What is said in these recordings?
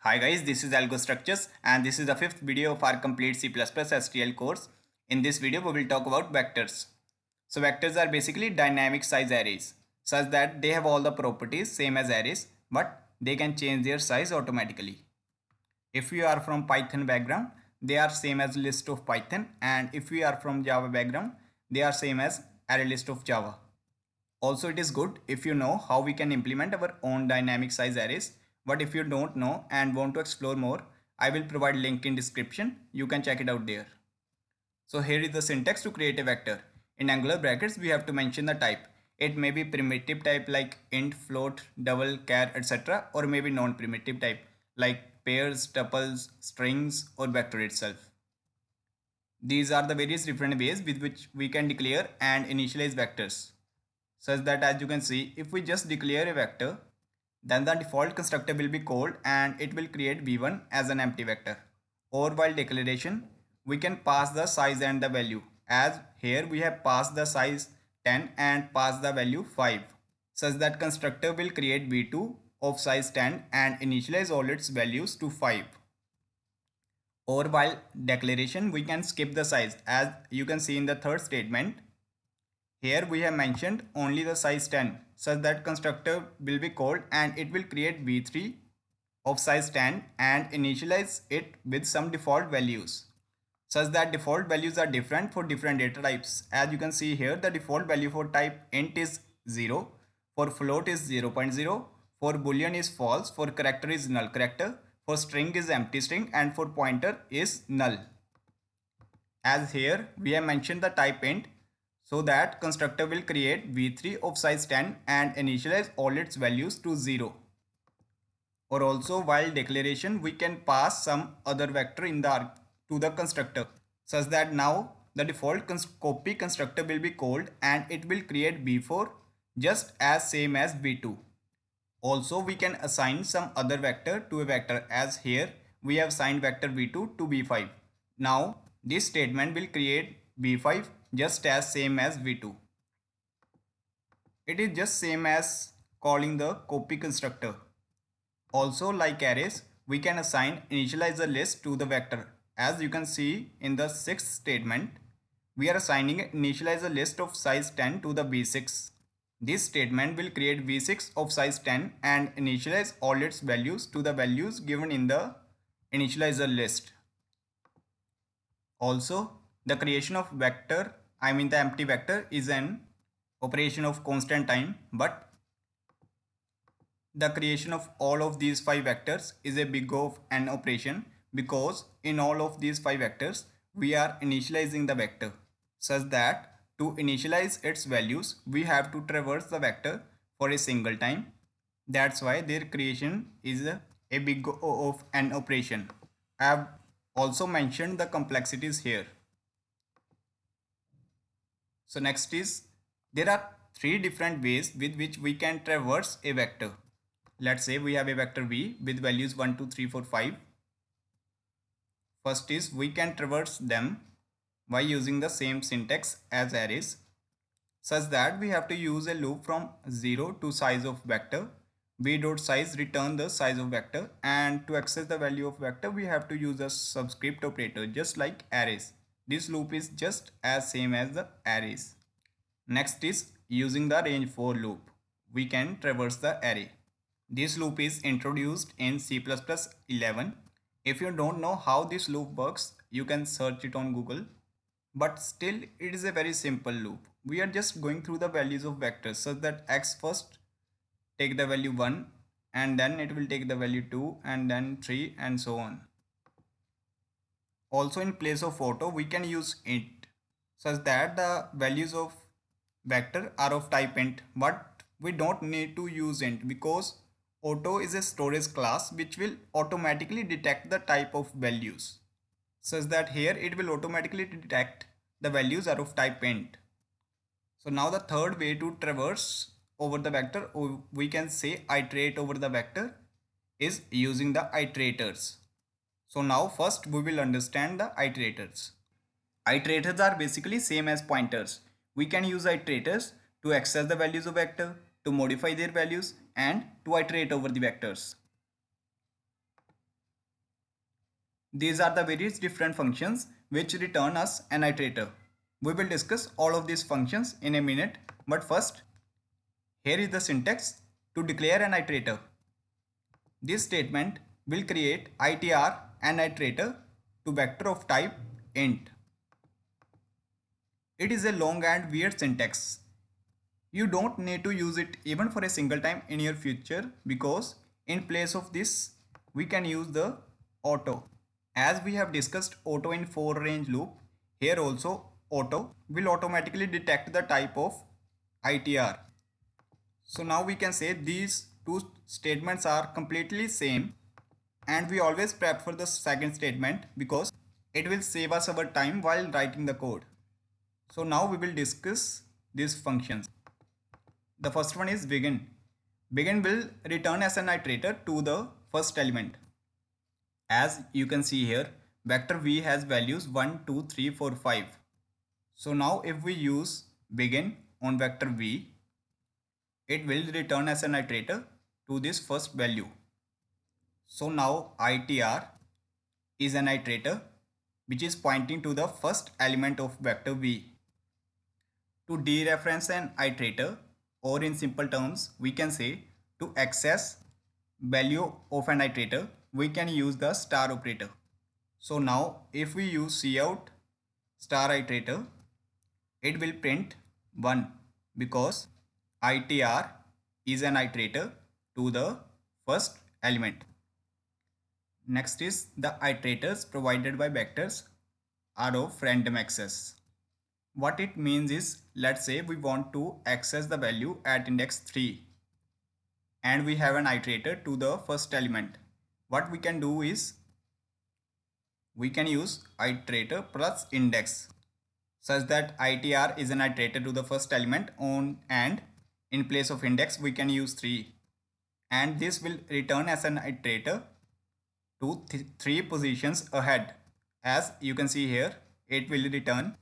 Hi guys, this is Algo Structures and this is the fifth video of our complete C++ STL course. In this video we will talk about vectors. So vectors are basically dynamic size arrays such that they have all the properties same as arrays but they can change their size automatically. If you are from Python background, they are same as list of Python, and if you are from Java background, they are same as array list of Java. Also, it is good if you know how we can implement our own dynamic size arrays. But if you don't know and want to explore more, I will provide link in description. You can check it out there. So here is the syntax to create a vector. In Angular brackets, we have to mention the type. It may be primitive type like int, float, double, char, etc. or maybe non-primitive type like pairs, tuples, strings or vector itself. These are the various different ways with which we can declare and initialize vectors. Such that as you can see, if we just declare a vector, then the default constructor will be called and it will create v1 as an empty vector. Or while declaration, we can pass the size and the value. As here we have passed the size 10 and passed the value 5. Such that constructor will create v2 of size 10 and initialize all its values to 5. Or while declaration, we can skip the size. As you can see in the third statement, here we have mentioned only the size 10 such that constructor will be called and it will create v3 of size 10 and initialize it with some default values. Such that default values are different for different data types. As you can see here, the default value for type int is 0, for float is 0.0, for boolean is false, for character is null character, for string is empty string and for pointer is null. As here we have mentioned the type int, so that constructor will create v3 of size 10 and initialize all its values to 0. Or also while declaration, we can pass some other vector in the to the constructor such that now the default copy constructor will be called and it will create v4 just as same as v2. Also we can assign some other vector to a vector, as here we have assigned vector v2 to v5. Now this statement will create v5 just as same as v2. It is just same as calling the copy constructor. Also, like arrays, we can assign initializer list to the vector. As you can see in the sixth statement, we are assigning an initializer list of size 10 to the v6. This statement will create v6 of size 10 and initialize all its values to the values given in the initializer list. Also, the creation of vector, the empty vector, is an operation of constant time, but the creation of all of these 5 vectors is a big of an operation because in all of these 5 vectors we are initializing the vector such that to initialize its values we have to traverse the vector for a single time. That's why their creation is a big O of an operation. I have also mentioned the complexities here. So next is, there are 3 different ways with which we can traverse a vector. Let's say we have a vector v with values 1, 2, 3, 4, 5. First is, we can traverse them by using the same syntax as arrays, such that we have to use a loop from 0 to size of vector. v.size return the size of vector, and to access the value of vector we have to use a subscript operator just like arrays. This loop is just as same as the arrays. Next is using the range for loop. We can traverse the array. This loop is introduced in C++ 11. If you don't know how this loop works, you can search it on Google. But still, it is a very simple loop. We are just going through the values of vectors such that x first take the value 1 and then it will take the value 2 and then 3 and so on. Also, in place of auto, we can use int such that the values of vector are of type int, but we don't need to use int because auto is a storage class which will automatically detect the type of values, such that here it will automatically detect the values are of type int. So now the third way to traverse over the vector, or we can say iterate over the vector, is using the iterators. So now first we will understand the iterators. Iterators are basically same as pointers. We can use iterators to access the values of vector, to modify their values and to iterate over the vectors. These are the various different functions which return us an iterator. We will discuss all of these functions in a minute, but first, here is the syntax to declare an iterator. This statement will create itr an iterator to vector of type int. It is a long and weird syntax. You don't need to use it even for a single time in your future, because in place of this we can use the auto. As we have discussed auto in for range loop, here also auto will automatically detect the type of itr. So now we can say these two statements are completely same, and we always prefer the second statement because it will save us our time while writing the code. So now we will discuss these functions. The first one is begin. Begin will return as an iterator to the first element. As you can see here, vector v has values 1, 2, 3, 4, 5. So now if we use begin on vector v, it will return as an iterator to this first value. So now itr is an iterator which is pointing to the first element of vector v. To dereference an iterator, or in simple terms we can say to access value of an iterator, we can use the star operator. So now if we use cout star iterator, it will print 1 because itr is an iterator to the first element. Next is the iterators provided by vectors are of random access. What it means is, let's say we want to access the value at index 3 and we have an iterator to the first element. What we can do is we can use iterator plus index such that itr is an iterator to the first element on, and in place of index we can use 3, and this will return as an iterator to 3 positions ahead. As you can see here, it will return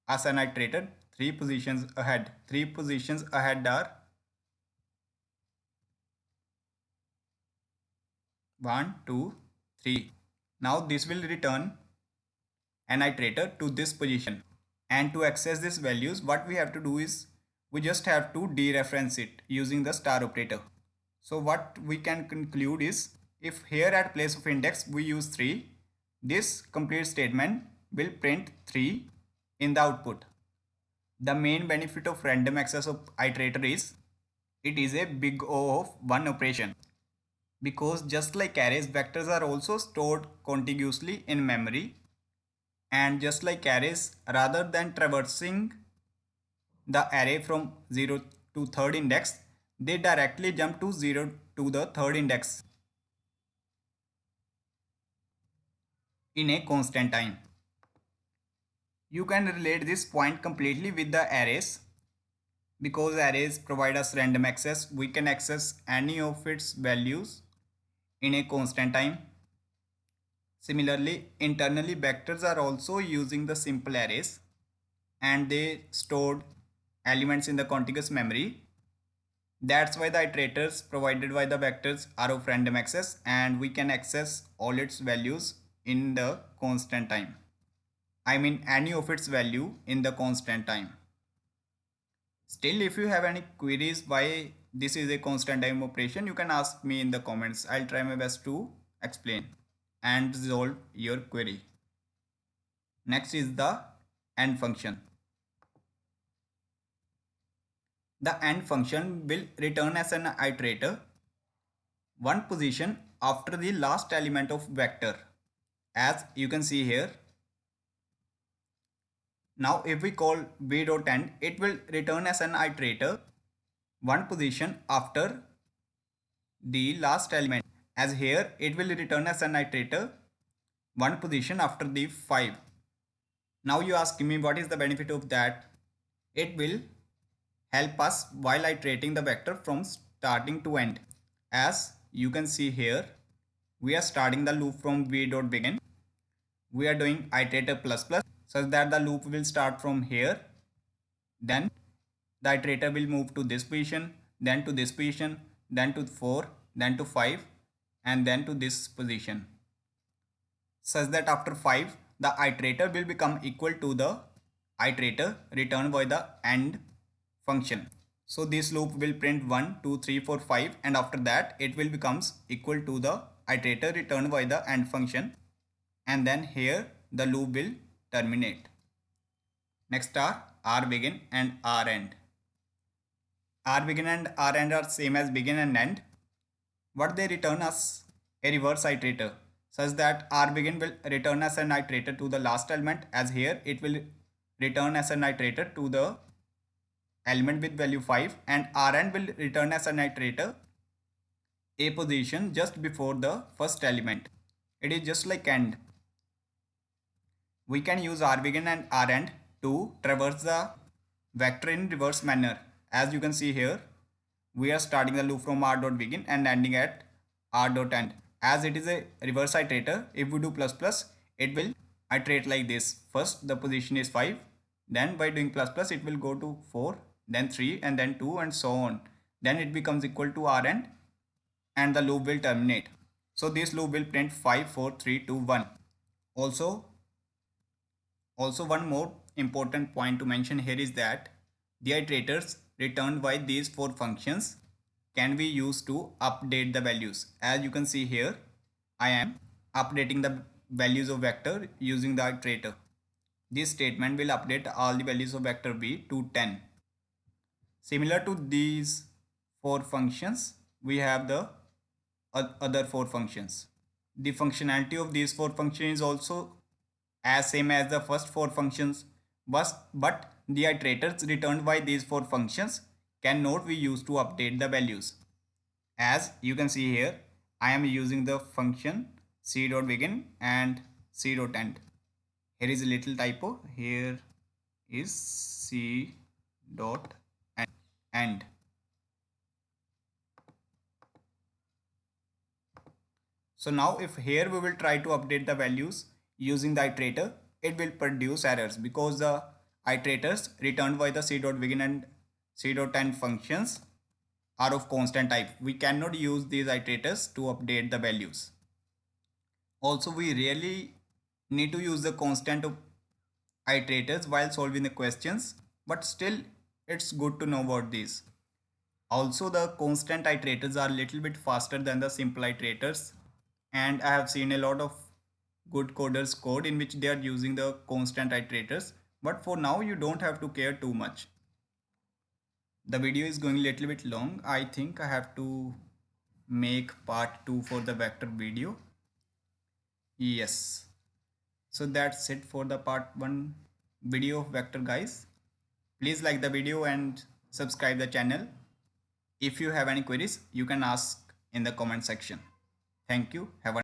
as an iterator 3 positions ahead. 3 positions ahead are 1, 2, 3. Now this will return an iterator to this position, and to access these values what we have to do is we just have to dereference it using the star operator. So what we can conclude is, if here at place of index we use 3, this complete statement will print 3 in the output. The main benefit of random access of iterator is it is a big O of 1 operation, because just like arrays, vectors are also stored contiguously in memory, and just like arrays, rather than traversing the array from 0 to third index, they directly jump to 0 to the third index in a constant time. You can relate this point completely with the arrays. Because arrays provide us random access, we can access any of its values in a constant time. Similarly, internally vectors are also using the simple arrays, and they stored elements in the contiguous memory. That's why the iterators provided by the vectors are of random access, and we can access all its values in the constant time. I mean any of its value in the constant time. Still, if you have any queries why this is a constant time operation, you can ask me in the comments. I'll try my best to explain and resolve your query. Next is the end function. The end function will return as an iterator one position after the last element of vector. As you can see here, now if we call v.end, it will return as an iterator one position after the last element. As here, it will return as an iterator one position after the 5. Now you ask me what is the benefit of that? It will help us while iterating the vector from starting to end. As you can see here, we are starting the loop from v.begin. We are doing iterator plus plus such that the loop will start from here. Then the iterator will move to this position, then to this position, then to 4, then to 5, and then to this position. such that after 5 the iterator will become equal to the iterator returned by the end function. So this loop will print 1, 2, 3, 4, 5, and after that it will becomes equal to the iterator returned by the end function, and then here the loop will terminate. Next are RBegin and REnd. RBegin and REnd are same as begin and end. What they return us a reverse iterator, such that RBegin will return as an iterator to the last element, as here it will return as an iterator to the element with value 5, and REnd will return as an iterator a position just before the first element. It is just like end. We can use RBegin and REnd to traverse the vector in reverse manner. As you can see here, we are starting the loop from r.begin and ending at r.end. As it is a reverse iterator, if we do plus plus, it will iterate like this. First the position is 5, then by doing plus plus it will go to 4, then 3, and then 2, and so on. Then it becomes equal to REnd and the loop will terminate. So this loop will print 5, 4, 3, 2, 1. Also one more important point to mention here is that the iterators returned by these 4 functions can be used to update the values. As you can see here, I am updating the values of vector using the iterator. This statement will update all the values of vector b to 10. Similar to these 4 functions, we have the other 4 functions. The functionality of these 4 functions is also as same as the first 4 functions, but the iterators returned by these 4 functions cannot be used to update the values. As you can see here, I am using the function c.begin and c.end. Here is a little typo. Here is c.end. So now if here we will try to update the values using the iterator, it will produce errors because the iterators returned by the c.begin and c.end functions are of constant type. We cannot use these iterators to update the values. Also, we really need to use the constant iterators while solving the questions, but still it's good to know about these. Also, the constant iterators are a little bit faster than the simple iterators, and I have seen a lot of good coders code in which they are using the constant iterators, but for now you don't have to care too much. The video is going a little bit long. I think I have to make part 2 for the vector video. Yes, so that's it for the part 1 video of vector, guys. Please like the video and subscribe the channel. If you have any queries, you can ask in the comment section. Thank you. Have a